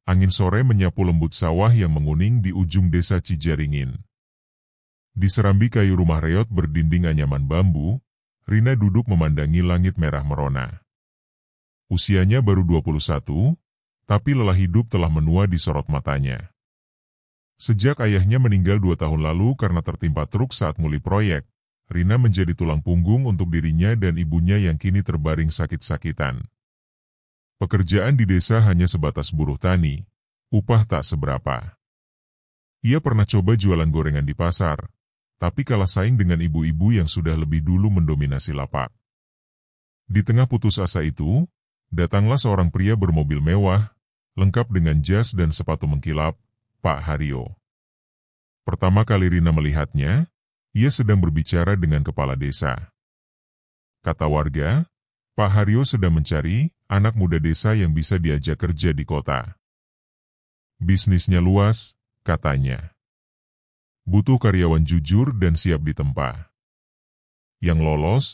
Angin sore menyapu lembut sawah yang menguning di ujung desa Cijaringin. Di serambi kayu rumah reot berdinding anyaman bambu, Rina duduk memandangi langit merah merona. Usianya baru 21, tapi lelah hidup telah menua di sorot matanya. Sejak ayahnya meninggal 2 tahun lalu karena tertimpa truk saat muli proyek, Rina menjadi tulang punggung untuk dirinya dan ibunya yang kini terbaring sakit-sakitan. Pekerjaan di desa hanya sebatas buruh tani, upah tak seberapa. Ia pernah coba jualan gorengan di pasar, tapi kalah saing dengan ibu-ibu yang sudah lebih dulu mendominasi lapak. Di tengah putus asa itu, datanglah seorang pria bermobil mewah, lengkap dengan jas dan sepatu mengkilap, Pak Haryo. Pertama kali Rina melihatnya, ia sedang berbicara dengan kepala desa. Kata warga, Pak Haryo sedang mencari anak muda desa yang bisa diajak kerja di kota. Bisnisnya luas, katanya. Butuh karyawan jujur dan siap ditempa. Yang lolos,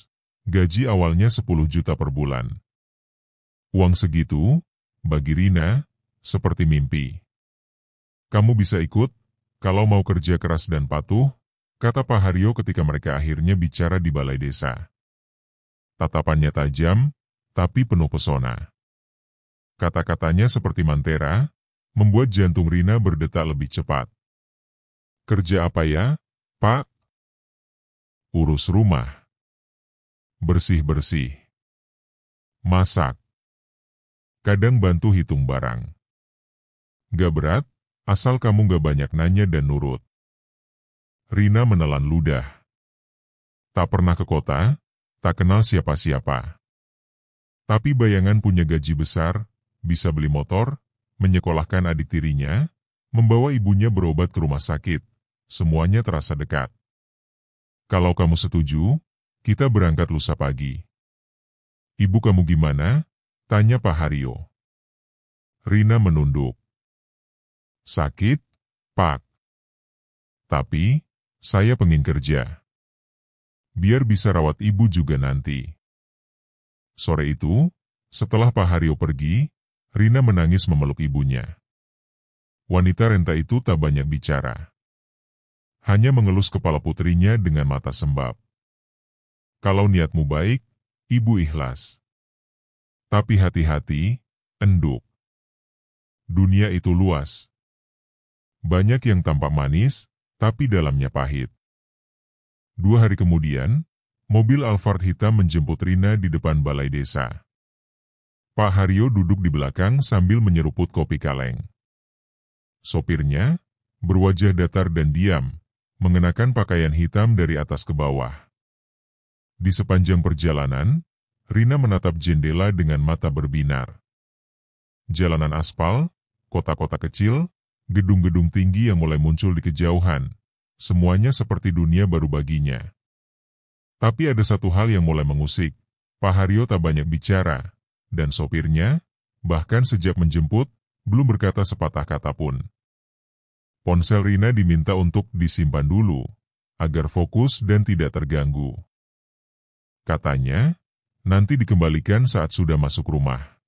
gaji awalnya 10 juta per bulan. Uang segitu, bagi Rina, seperti mimpi. Kamu bisa ikut, kalau mau kerja keras dan patuh, kata Pak Haryo ketika mereka akhirnya bicara di balai desa. Tatapannya tajam, tapi penuh pesona. Kata-katanya seperti mantera, membuat jantung Rina berdetak lebih cepat. Kerja apa ya, Pak? Urus rumah. Bersih-bersih. Masak. Kadang bantu hitung barang. Gak berat, asal kamu gak banyak nanya dan nurut. Rina menelan ludah. Tak pernah ke kota, tak kenal siapa-siapa. Tapi bayangan punya gaji besar, bisa beli motor, menyekolahkan adik tirinya, membawa ibunya berobat ke rumah sakit, semuanya terasa dekat. Kalau kamu setuju, kita berangkat lusa pagi. Ibu kamu gimana? Tanya Pak Haryo. Rina menunduk. Sakit, Pak. Tapi, saya pengen kerja. Biar bisa rawat ibu juga nanti. Sore itu, setelah Pak Haryo pergi, Rina menangis memeluk ibunya. Wanita renta itu tak banyak bicara. Hanya mengelus kepala putrinya dengan mata sembab. Kalau niatmu baik, ibu ikhlas. Tapi hati-hati, enduk. Dunia itu luas. Banyak yang tampak manis, tapi dalamnya pahit. 2 hari kemudian, mobil Alphard hitam menjemput Rina di depan balai desa. Pak Haryo duduk di belakang sambil menyeruput kopi kaleng. Sopirnya, berwajah datar dan diam, mengenakan pakaian hitam dari atas ke bawah. Di sepanjang perjalanan, Rina menatap jendela dengan mata berbinar. Jalanan aspal, kota-kota kecil, gedung-gedung tinggi yang mulai muncul di kejauhan, semuanya seperti dunia baru baginya. Tapi ada satu hal yang mulai mengusik, Pak Haryo tak banyak bicara, dan sopirnya, bahkan sejak menjemput, belum berkata sepatah kata pun. Ponsel Rina diminta untuk disimpan dulu, agar fokus dan tidak terganggu. Katanya, nanti dikembalikan saat sudah masuk rumah.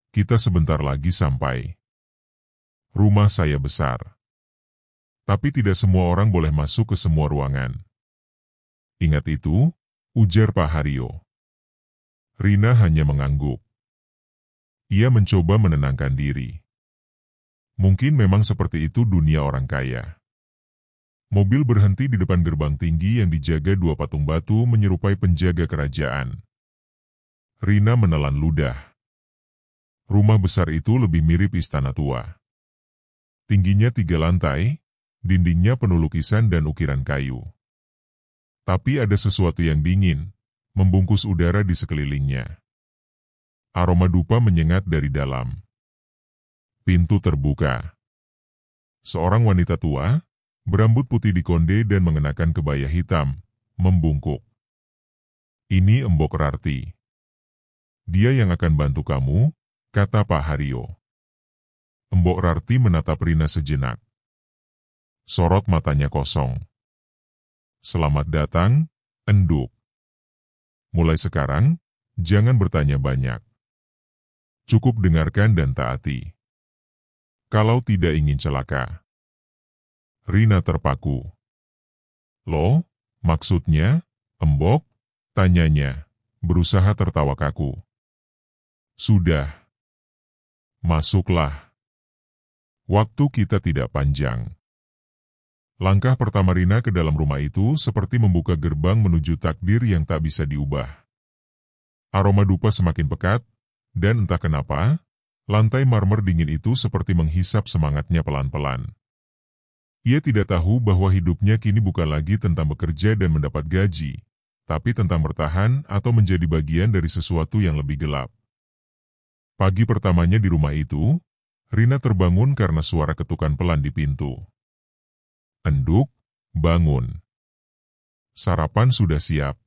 Kita sebentar lagi sampai. Rumah saya besar. Tapi tidak semua orang boleh masuk ke semua ruangan. Ingat itu, ujar Pak Haryo. Rina hanya mengangguk. Ia mencoba menenangkan diri. Mungkin memang seperti itu dunia orang kaya. Mobil berhenti di depan gerbang tinggi yang dijaga 2 patung batu menyerupai penjaga kerajaan. Rina menelan ludah. Rumah besar itu lebih mirip istana tua. Tingginya 3 lantai, dindingnya penuh lukisan dan ukiran kayu. Tapi ada sesuatu yang dingin, membungkus udara di sekelilingnya. Aroma dupa menyengat dari dalam. Pintu terbuka. Seorang wanita tua, berambut putih dikonde dan mengenakan kebaya hitam, membungkuk. Ini Embok Rarti. Dia yang akan bantu kamu, kata Pak Haryo. Embok Rarti menatap Rina sejenak. Sorot matanya kosong. Selamat datang, enduk. Mulai sekarang, jangan bertanya banyak. Cukup dengarkan dan taati. kalau tidak ingin celaka. Rina terpaku. Loh, maksudnya, Embok? Tanyanya, berusaha tertawa kaku. Sudah. Masuklah. Waktu kita tidak panjang. Langkah pertama Rina ke dalam rumah itu seperti membuka gerbang menuju takdir yang tak bisa diubah. Aroma dupa semakin pekat, dan entah kenapa, lantai marmer dingin itu seperti menghisap semangatnya pelan-pelan. Ia tidak tahu bahwa hidupnya kini bukan lagi tentang bekerja dan mendapat gaji, tapi tentang bertahan atau menjadi bagian dari sesuatu yang lebih gelap. Pagi pertamanya di rumah itu, Rina terbangun karena suara ketukan pelan di pintu. Enduk, bangun. Sarapan sudah siap.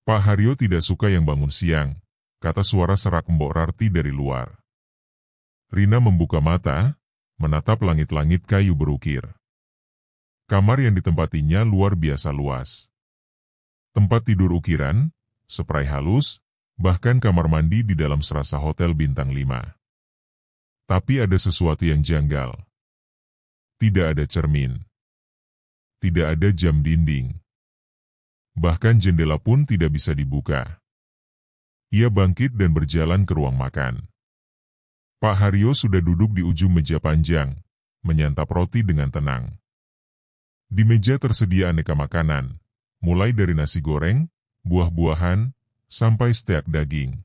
Pak Haryo tidak suka yang bangun siang, kata suara serak Mbok Rarti dari luar. Rina membuka mata, menatap langit-langit kayu berukir. Kamar yang ditempatinya luar biasa luas. Tempat tidur ukiran, spray halus, bahkan kamar mandi di dalam serasa hotel bintang 5. Tapi ada sesuatu yang janggal. Tidak ada cermin. Tidak ada jam dinding. Bahkan jendela pun tidak bisa dibuka. Ia bangkit dan berjalan ke ruang makan. Pak Haryo sudah duduk di ujung meja panjang, menyantap roti dengan tenang. Di meja tersedia aneka makanan, mulai dari nasi goreng, buah-buahan, sampai steak daging.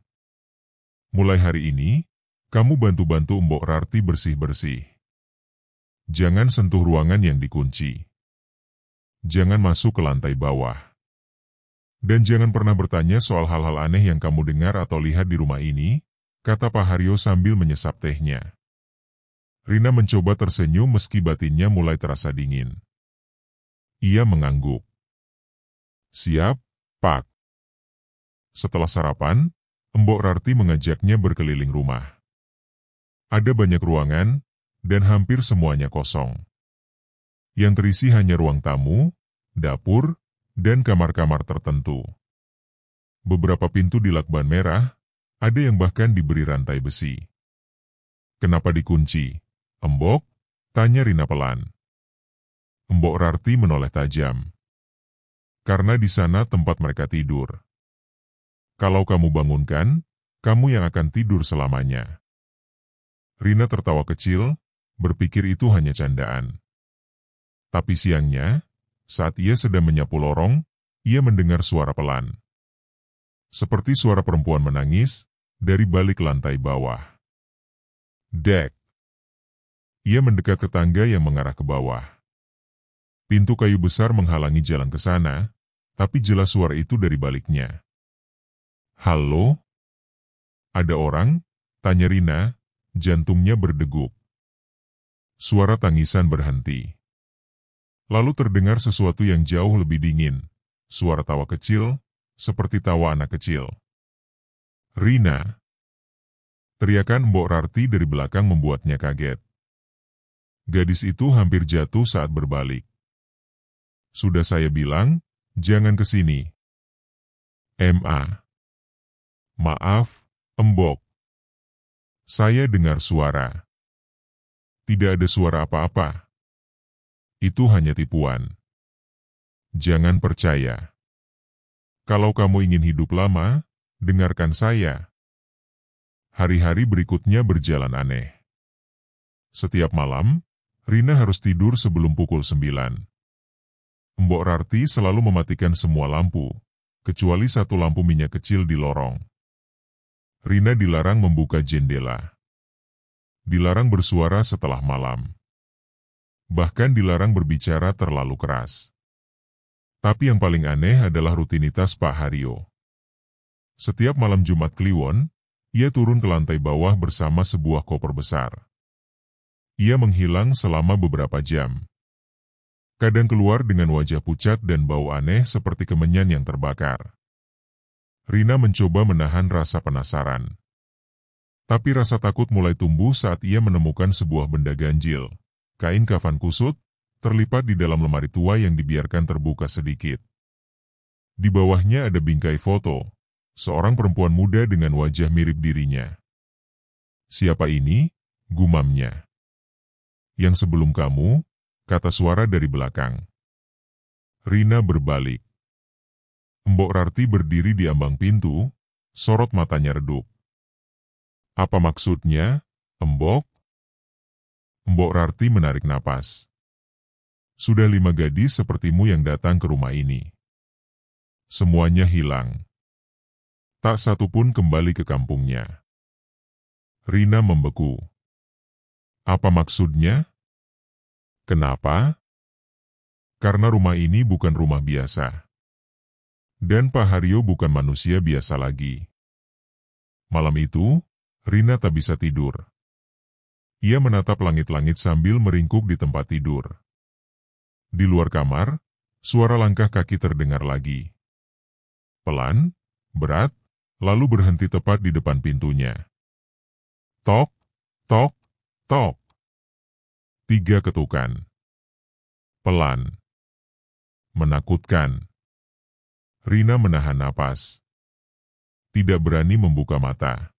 Mulai hari ini, kamu bantu-bantu Mbok Rarti bersih-bersih. Jangan sentuh ruangan yang dikunci. Jangan masuk ke lantai bawah. Dan jangan pernah bertanya soal hal-hal aneh yang kamu dengar atau lihat di rumah ini, kata Pak Haryo sambil menyesap tehnya. Rina mencoba tersenyum meski batinnya mulai terasa dingin. Ia mengangguk. Siap, Pak. Setelah sarapan, Mbok Rarti mengajaknya berkeliling rumah. Ada banyak ruangan, dan hampir semuanya kosong. Yang terisi hanya ruang tamu, dapur, dan kamar-kamar tertentu. Beberapa pintu di lakban merah, ada yang bahkan diberi rantai besi. Kenapa dikunci, Embok? Tanya Rina pelan. Mbok Rarti menoleh tajam. Karena di sana tempat mereka tidur. Kalau kamu bangunkan, kamu yang akan tidur selamanya. Rina tertawa kecil, berpikir itu hanya candaan. Tapi siangnya, saat ia sedang menyapu lorong, ia mendengar suara pelan. Seperti suara perempuan menangis, dari balik lantai bawah. Dek. Ia mendekat ke tangga yang mengarah ke bawah. Pintu kayu besar menghalangi jalan ke sana, tapi jelas suara itu dari baliknya. Halo? Ada orang? Tanya Rina, jantungnya berdegup. Suara tangisan berhenti. Lalu terdengar sesuatu yang jauh lebih dingin, suara tawa kecil, seperti tawa anak kecil. Rina! Teriakan Mbok Rarti dari belakang membuatnya kaget. Gadis itu hampir jatuh saat berbalik. Sudah saya bilang, jangan ke sini. Maaf, Embok. Saya dengar suara. Tidak ada suara apa-apa. Itu hanya tipuan. Jangan percaya. Kalau kamu ingin hidup lama, dengarkan saya. Hari-hari berikutnya berjalan aneh. Setiap malam, Rina harus tidur sebelum pukul 9. Mbok Rarti selalu mematikan semua lampu, kecuali satu lampu minyak kecil di lorong. Rina dilarang membuka jendela. Dilarang bersuara setelah malam. Bahkan dilarang berbicara terlalu keras. Tapi yang paling aneh adalah rutinitas Pak Haryo. Setiap malam Jumat Kliwon, ia turun ke lantai bawah bersama sebuah koper besar. Ia menghilang selama beberapa jam. Kadang keluar dengan wajah pucat dan bau aneh seperti kemenyan yang terbakar. Rina mencoba menahan rasa penasaran. Tapi rasa takut mulai tumbuh saat ia menemukan sebuah benda ganjil. Kain kafan kusut, terlipat di dalam lemari tua yang dibiarkan terbuka sedikit. Di bawahnya ada bingkai foto, seorang perempuan muda dengan wajah mirip dirinya. Siapa ini? Gumamnya. Yang sebelum kamu, kata suara dari belakang. Rina berbalik. Mbok Rarti berdiri di ambang pintu, sorot matanya redup. Apa maksudnya, Mbok? Mbok Rarti menarik napas. Sudah 5 gadis sepertimu yang datang ke rumah ini. Semuanya hilang. Tak satu pun kembali ke kampungnya. Rina membeku. Apa maksudnya? Kenapa? Karena rumah ini bukan rumah biasa. Dan Pak Haryo bukan manusia biasa lagi. Malam itu, Rina tak bisa tidur. Ia menatap langit-langit sambil meringkuk di tempat tidur. Di luar kamar, suara langkah kaki terdengar lagi. Pelan, berat, lalu berhenti tepat di depan pintunya. Tok, tok, tok. 3 ketukan. Pelan. Menakutkan. Rina menahan napas. Tidak berani membuka mata.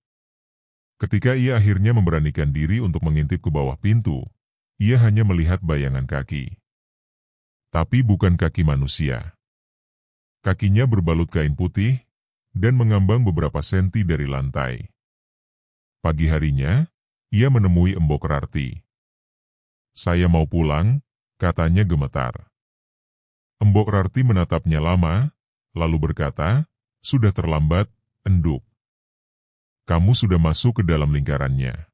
Ketika ia akhirnya memberanikan diri untuk mengintip ke bawah pintu, ia hanya melihat bayangan kaki. Tapi bukan kaki manusia. Kakinya berbalut kain putih, dan mengambang beberapa senti dari lantai. Pagi harinya, ia menemui Mbok Rarti. Saya mau pulang, katanya gemetar. Mbok Rarti menatapnya lama, lalu berkata, sudah terlambat, enduk. Kamu sudah masuk ke dalam lingkarannya.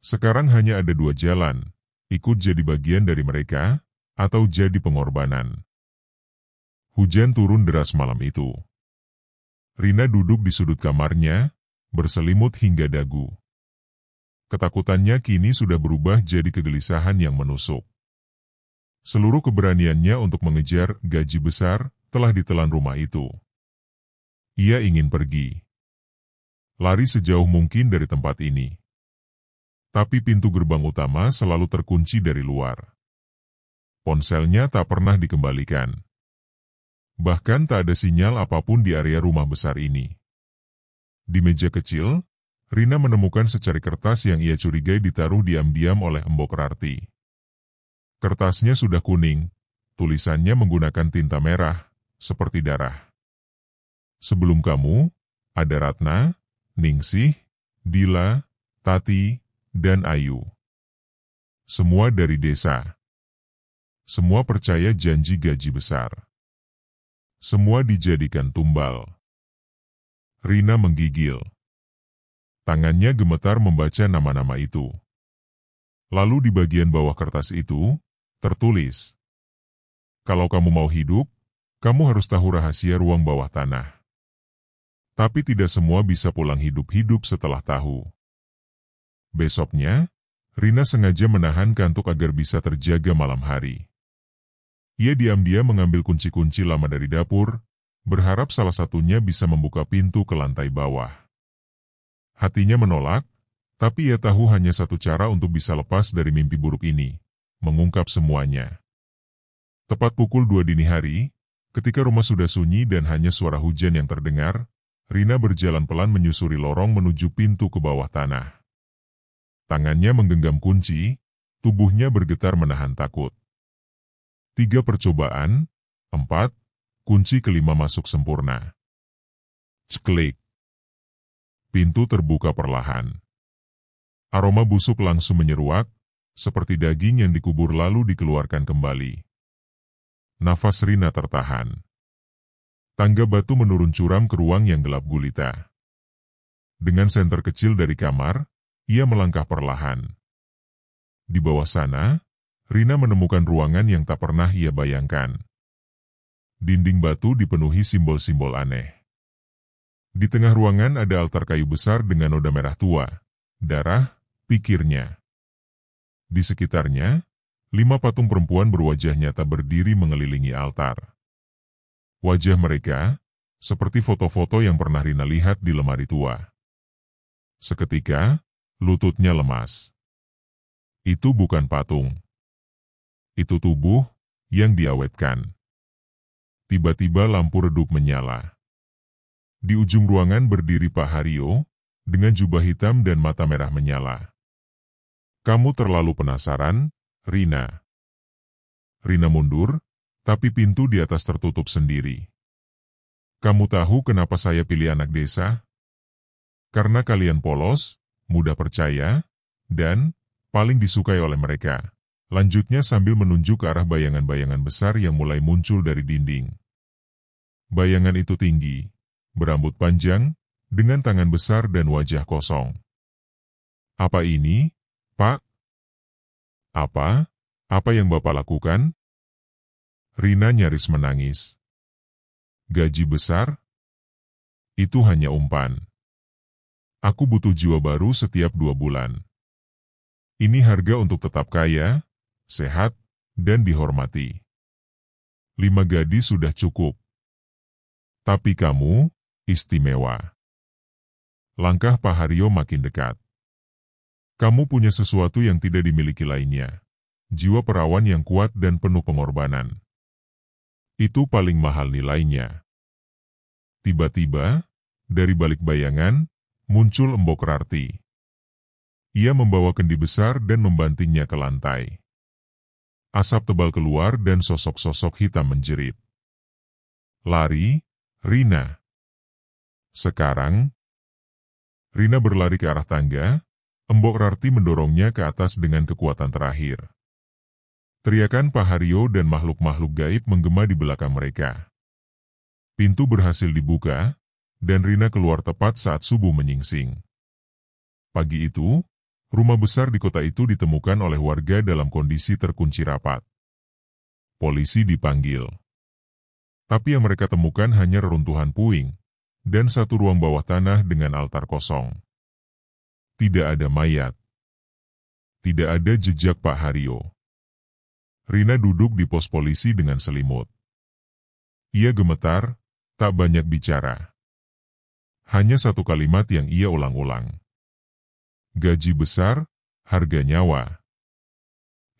Sekarang hanya ada 2 jalan, ikut jadi bagian dari mereka, atau jadi pengorbanan. Hujan turun deras malam itu. Rina duduk di sudut kamarnya, berselimut hingga dagu. Ketakutannya kini sudah berubah jadi kegelisahan yang menusuk. Seluruh keberaniannya untuk mengejar gaji besar telah ditelan rumah itu. Ia ingin pergi. Lari sejauh mungkin dari tempat ini. Tapi pintu gerbang utama selalu terkunci dari luar. Ponselnya tak pernah dikembalikan. Bahkan tak ada sinyal apapun di area rumah besar ini. Di meja kecil, Rina menemukan secari kertas yang ia curigai ditaruh diam-diam oleh Mbok Rarti. Kertasnya sudah kuning, tulisannya menggunakan tinta merah, seperti darah. Sebelum kamu, ada Ratna, Ningsih, Dila, Tati, dan Ayu. Semua dari desa. Semua percaya janji gaji besar. Semua dijadikan tumbal. Rina menggigil. Tangannya gemetar membaca nama-nama itu. Lalu di bagian bawah kertas itu, tertulis, kalau kamu mau hidup, kamu harus tahu rahasia ruang bawah tanah. Tapi tidak semua bisa pulang hidup-hidup setelah tahu. Besoknya, Rina sengaja menahan kantuk agar bisa terjaga malam hari. Ia diam-diam mengambil kunci-kunci lama dari dapur, berharap salah satunya bisa membuka pintu ke lantai bawah. Hatinya menolak, tapi ia tahu hanya satu cara untuk bisa lepas dari mimpi buruk ini, mengungkap semuanya. Tepat pukul 2 dini hari, ketika rumah sudah sunyi dan hanya suara hujan yang terdengar, Rina berjalan pelan menyusuri lorong menuju pintu ke bawah tanah. Tangannya menggenggam kunci, tubuhnya bergetar menahan takut. 3 percobaan, 4, kunci kelima masuk sempurna. Ceklik. Pintu terbuka perlahan. Aroma busuk langsung menyeruak, seperti daging yang dikubur lalu dikeluarkan kembali. Nafas Rina tertahan. Tangga batu menurun curam ke ruang yang gelap gulita. Dengan senter kecil dari kamar, ia melangkah perlahan. Di bawah sana, Rina menemukan ruangan yang tak pernah ia bayangkan. Dinding batu dipenuhi simbol-simbol aneh. Di tengah ruangan ada altar kayu besar dengan noda merah tua. Darah, pikirnya. Di sekitarnya, 5 patung perempuan berwajah nyata berdiri mengelilingi altar. Wajah mereka, seperti foto-foto yang pernah Rina lihat di lemari tua. Seketika, lututnya lemas. Itu bukan patung. Itu tubuh yang diawetkan. Tiba-tiba lampu redup menyala. Di ujung ruangan berdiri Pak Haryo, dengan jubah hitam dan mata merah menyala. Kamu terlalu penasaran, Rina. Rina mundur, tapi pintu di atas tertutup sendiri. Kamu tahu kenapa saya pilih anak desa? Karena kalian polos, mudah percaya, dan paling disukai oleh mereka. Lanjutnya sambil menunjuk ke arah bayangan-bayangan besar yang mulai muncul dari dinding. Bayangan itu tinggi, berambut panjang, dengan tangan besar dan wajah kosong. Apa ini, Pak? Apa? Apa yang Bapak lakukan? Rina nyaris menangis. Gaji besar? Itu hanya umpan. Aku butuh jiwa baru setiap 2 bulan. Ini harga untuk tetap kaya, sehat, dan dihormati. 5 gadis sudah cukup. Tapi kamu, istimewa. Langkah Pak Haryo makin dekat. Kamu punya sesuatu yang tidak dimiliki lainnya. Jiwa perawan yang kuat dan penuh pengorbanan. Itu paling mahal nilainya. Tiba-tiba, dari balik bayangan, muncul Embok Rarti. Ia membawa kendi besar dan membantingnya ke lantai. Asap tebal keluar dan sosok-sosok hitam menjerit. Lari, Rina. Sekarang, Rina berlari ke arah tangga, Embok Rarti mendorongnya ke atas dengan kekuatan terakhir. Teriakan Pak Haryo dan makhluk-makhluk gaib menggema di belakang mereka. Pintu berhasil dibuka, dan Rina keluar tepat saat subuh menyingsing. Pagi itu, rumah besar di kota itu ditemukan oleh warga dalam kondisi terkunci rapat. Polisi dipanggil. Tapi yang mereka temukan hanya reruntuhan puing, dan satu ruang bawah tanah dengan altar kosong. Tidak ada mayat. Tidak ada jejak Pak Haryo. Rina duduk di pos polisi dengan selimut. Ia gemetar, tak banyak bicara. Hanya satu kalimat yang ia ulang-ulang. Gaji besar, harga nyawa.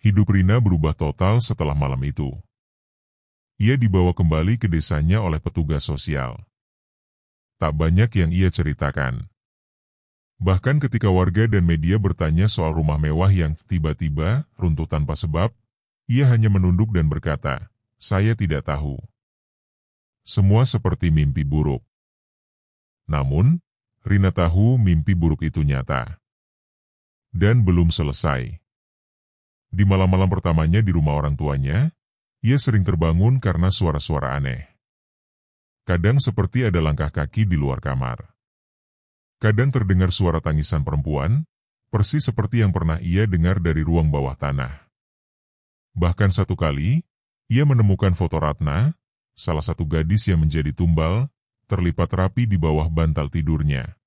Hidup Rina berubah total setelah malam itu. Ia dibawa kembali ke desanya oleh petugas sosial. Tak banyak yang ia ceritakan. Bahkan ketika warga dan media bertanya soal rumah mewah yang tiba-tiba runtuh tanpa sebab, ia hanya menunduk dan berkata, "Saya tidak tahu." Semua seperti mimpi buruk. Namun, Rina tahu mimpi buruk itu nyata. Dan belum selesai. Di malam-malam pertamanya di rumah orang tuanya, ia sering terbangun karena suara-suara aneh. Kadang seperti ada langkah kaki di luar kamar. Kadang terdengar suara tangisan perempuan, persis seperti yang pernah ia dengar dari ruang bawah tanah. Bahkan satu kali, ia menemukan foto Ratna, salah satu gadis yang menjadi tumbal, terlipat rapi di bawah bantal tidurnya.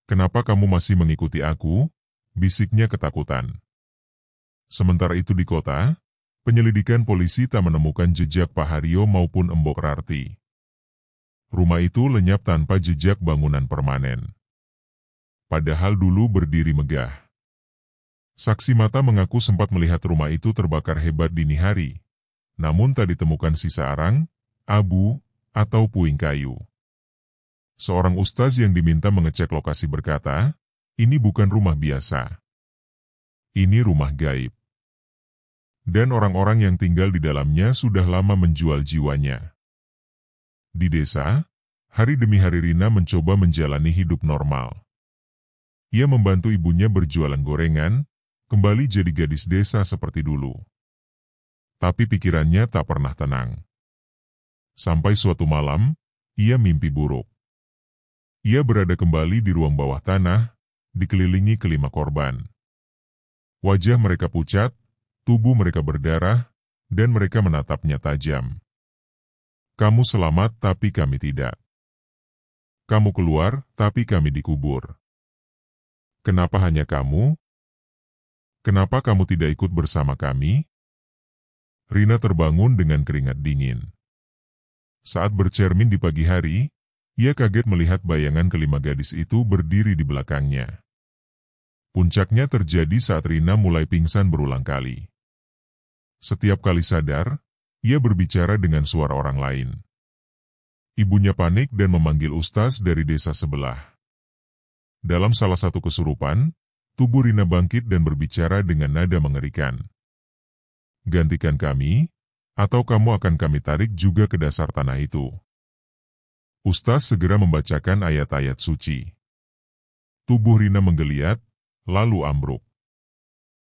"Kenapa kamu masih mengikuti aku?" bisiknya ketakutan. Sementara itu di kota, penyelidikan polisi tak menemukan jejak Pak Haryo maupun Embok Rarti. Rumah itu lenyap tanpa jejak bangunan permanen. Padahal dulu berdiri megah. Saksi mata mengaku sempat melihat rumah itu terbakar hebat dini hari, namun tak ditemukan sisa arang, abu, atau puing kayu. Seorang ustaz yang diminta mengecek lokasi berkata, "Ini bukan rumah biasa. Ini rumah gaib. Dan orang-orang yang tinggal di dalamnya sudah lama menjual jiwanya." Di desa, hari demi hari Rina mencoba menjalani hidup normal. Ia membantu ibunya berjualan gorengan, kembali jadi gadis desa seperti dulu. Tapi pikirannya tak pernah tenang. Sampai suatu malam, ia mimpi buruk. Ia berada kembali di ruang bawah tanah, dikelilingi kelima korban. Wajah mereka pucat, tubuh mereka berdarah, dan mereka menatapnya tajam. "Kamu selamat tapi kami tidak. Kamu keluar tapi kami dikubur. Kenapa hanya kamu? Kenapa kamu tidak ikut bersama kami?" Rina terbangun dengan keringat dingin. Saat bercermin di pagi hari, ia kaget melihat bayangan kelima gadis itu berdiri di belakangnya. Puncaknya terjadi saat Rina mulai pingsan berulang kali. Setiap kali sadar, ia berbicara dengan suara orang lain. Ibunya panik dan memanggil ustaz dari desa sebelah. Dalam salah satu kesurupan, Tubuh Rina bangkit dan berbicara dengan nada mengerikan. Gantikan kami, atau kamu akan kami tarik juga ke dasar tanah itu. Ustaz segera membacakan ayat-ayat suci. Tubuh Rina menggeliat, lalu ambruk.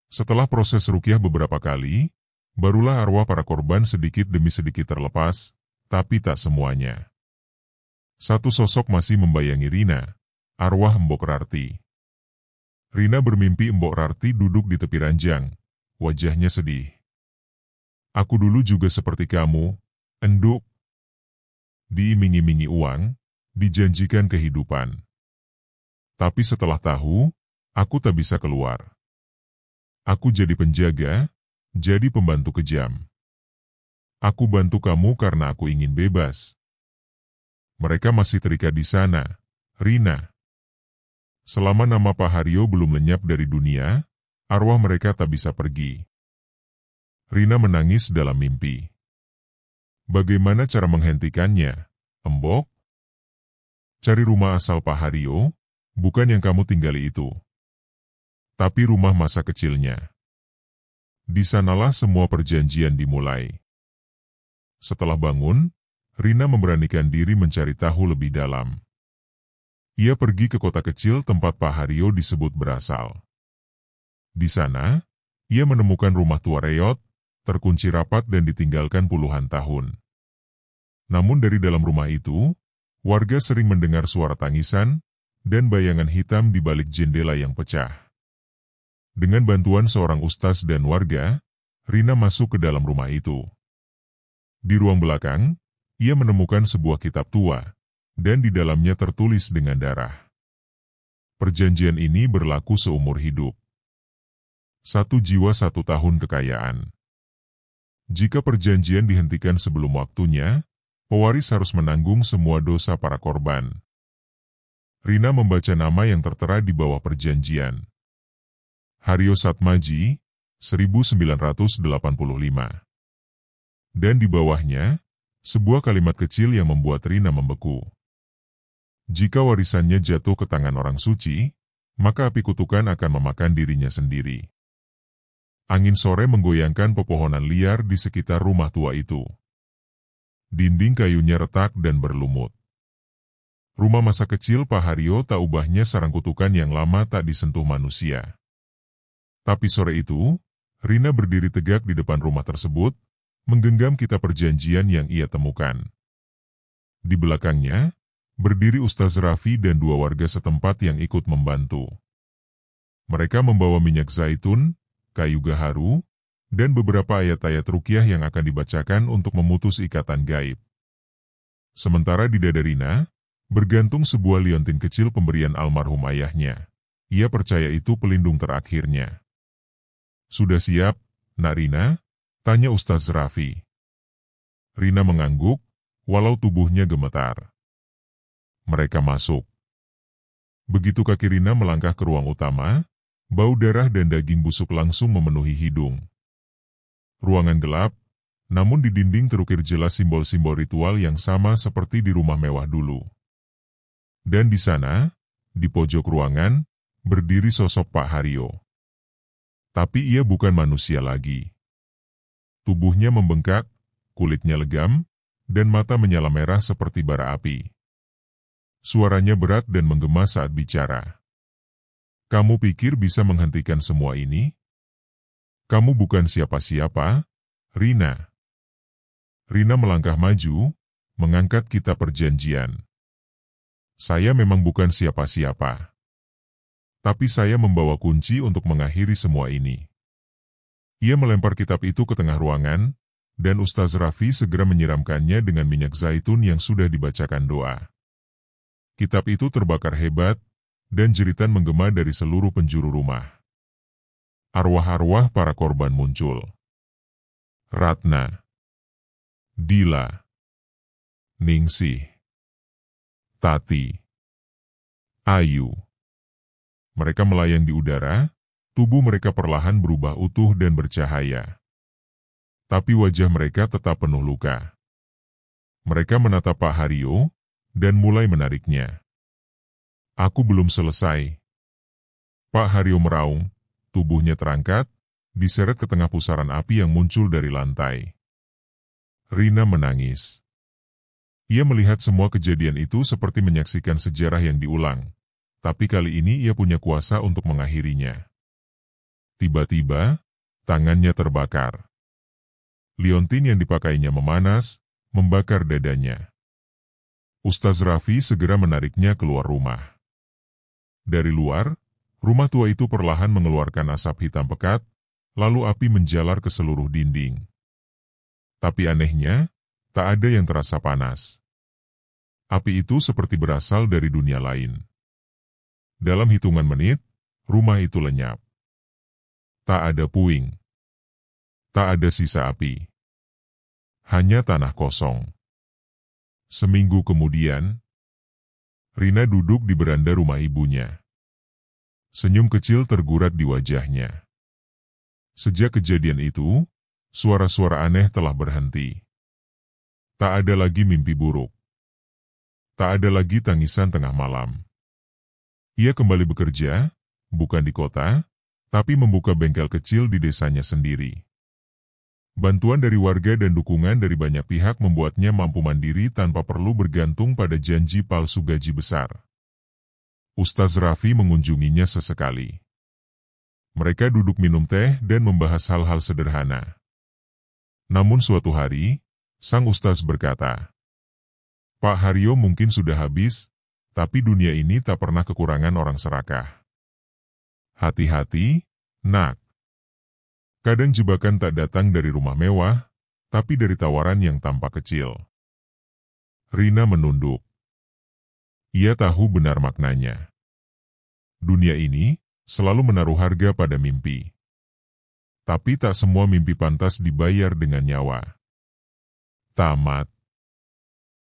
Setelah proses rukyah beberapa kali, barulah arwah para korban sedikit demi sedikit terlepas, tapi tak semuanya. Satu sosok masih membayangi Rina, arwah Mbok Rarti. Rina bermimpi Mbok Rarti duduk di tepi ranjang, wajahnya sedih. Aku dulu juga seperti kamu, enduk. Diiming-imingi uang, dijanjikan kehidupan. Tapi setelah tahu, aku tak bisa keluar. Aku jadi penjaga, jadi pembantu kejam. Aku bantu kamu karena aku ingin bebas. Mereka masih terikat di sana, Rina. Selama nama Pak Haryo belum lenyap dari dunia, arwah mereka tak bisa pergi. Rina menangis dalam mimpi. Bagaimana cara menghentikannya, Embok? Cari rumah asal Pak Haryo, bukan yang kamu tinggali itu. Tapi rumah masa kecilnya. Di sanalah semua perjanjian dimulai. Setelah bangun, Rina memberanikan diri mencari tahu lebih dalam. Ia pergi ke kota kecil tempat Pak Haryo disebut berasal. Di sana, ia menemukan rumah tua reot, terkunci rapat dan ditinggalkan puluhan tahun. Namun dari dalam rumah itu, warga sering mendengar suara tangisan dan bayangan hitam di balik jendela yang pecah. Dengan bantuan seorang ustaz dan warga, Rina masuk ke dalam rumah itu. Di ruang belakang, ia menemukan sebuah kitab tua, dan di dalamnya tertulis dengan darah. Perjanjian ini berlaku seumur hidup. 1 jiwa 1 tahun kekayaan. Jika perjanjian dihentikan sebelum waktunya, pewaris harus menanggung semua dosa para korban. Rina membaca nama yang tertera di bawah perjanjian. Haryo Satmaji, 1985. Dan di bawahnya, sebuah kalimat kecil yang membuat Rina membeku. Jika warisannya jatuh ke tangan orang suci, maka api kutukan akan memakan dirinya sendiri. Angin sore menggoyangkan pepohonan liar di sekitar rumah tua itu. Dinding kayunya retak dan berlumut. Rumah masa kecil Pak Haryo tak ubahnya sarang kutukan yang lama tak disentuh manusia. Tapi sore itu, Rina berdiri tegak di depan rumah tersebut, menggenggam kitab perjanjian yang ia temukan. Di belakangnya, berdiri Ustaz Raffi dan 2 warga setempat yang ikut membantu. Mereka membawa minyak zaitun, kayu gaharu, dan beberapa ayat-ayat rukyah yang akan dibacakan untuk memutus ikatan gaib. Sementara di dada Rina, bergantung sebuah liontin kecil pemberian almarhum ayahnya. Ia percaya itu pelindung terakhirnya. Sudah siap, Nak Rina? Tanya Ustaz Raffi. Rina mengangguk, walau tubuhnya gemetar. Mereka masuk. Begitu kaki Rina melangkah ke ruang utama, bau darah dan daging busuk langsung memenuhi hidung. Ruangan gelap, namun di dinding terukir jelas simbol-simbol ritual yang sama seperti di rumah mewah dulu. Dan di sana, di pojok ruangan, berdiri sosok Pak Haryo. Tapi ia bukan manusia lagi. Tubuhnya membengkak, kulitnya legam, dan mata menyala merah seperti bara api. Suaranya berat dan menggema saat bicara. Kamu pikir bisa menghentikan semua ini? Kamu bukan siapa-siapa, Rina. Rina melangkah maju, mengangkat kitab perjanjian. Saya memang bukan siapa-siapa. Tapi saya membawa kunci untuk mengakhiri semua ini. Ia melempar kitab itu ke tengah ruangan, dan Ustaz Raffi segera menyiramkannya dengan minyak zaitun yang sudah dibacakan doa. Kitab itu terbakar hebat, dan jeritan menggema dari seluruh penjuru rumah. Arwah-arwah para korban muncul. Ratna, Dila, Ningsih, Tati, Ayu. Mereka melayang di udara, tubuh mereka perlahan berubah utuh dan bercahaya. Tapi wajah mereka tetap penuh luka. Mereka menatap Pak Haryo, dan mulai menariknya. Aku belum selesai. Pak Haryo meraung, tubuhnya terangkat, diseret ke tengah pusaran api yang muncul dari lantai. Rina menangis. Ia melihat semua kejadian itu seperti menyaksikan sejarah yang diulang, tapi kali ini ia punya kuasa untuk mengakhirinya. Tiba-tiba, tangannya terbakar. Liontin yang dipakainya memanas, membakar dadanya. Ustaz Raffi segera menariknya keluar rumah. Dari luar, rumah tua itu perlahan mengeluarkan asap hitam pekat, lalu api menjalar ke seluruh dinding. Tapi anehnya, tak ada yang terasa panas. Api itu seperti berasal dari dunia lain. Dalam hitungan menit, rumah itu lenyap. Tak ada puing. Tak ada sisa api. Hanya tanah kosong. Seminggu kemudian, Rina duduk di beranda rumah ibunya. Senyum kecil tergurat di wajahnya. Sejak kejadian itu, suara-suara aneh telah berhenti. Tak ada lagi mimpi buruk. Tak ada lagi tangisan tengah malam. Ia kembali bekerja, bukan di kota, tapi membuka bengkel kecil di desanya sendiri. Bantuan dari warga dan dukungan dari banyak pihak membuatnya mampu mandiri tanpa perlu bergantung pada janji palsu gaji besar. Ustaz Raffi mengunjunginya sesekali. Mereka duduk minum teh dan membahas hal-hal sederhana. Namun suatu hari, sang ustaz berkata, "Pak Haryo mungkin sudah habis, tapi dunia ini tak pernah kekurangan orang serakah. Hati-hati, nak. Kadang jebakan tak datang dari rumah mewah, tapi dari tawaran yang tampak kecil." Rina menunduk. Ia tahu benar maknanya. Dunia ini selalu menaruh harga pada mimpi. Tapi tak semua mimpi pantas dibayar dengan nyawa. Tamat.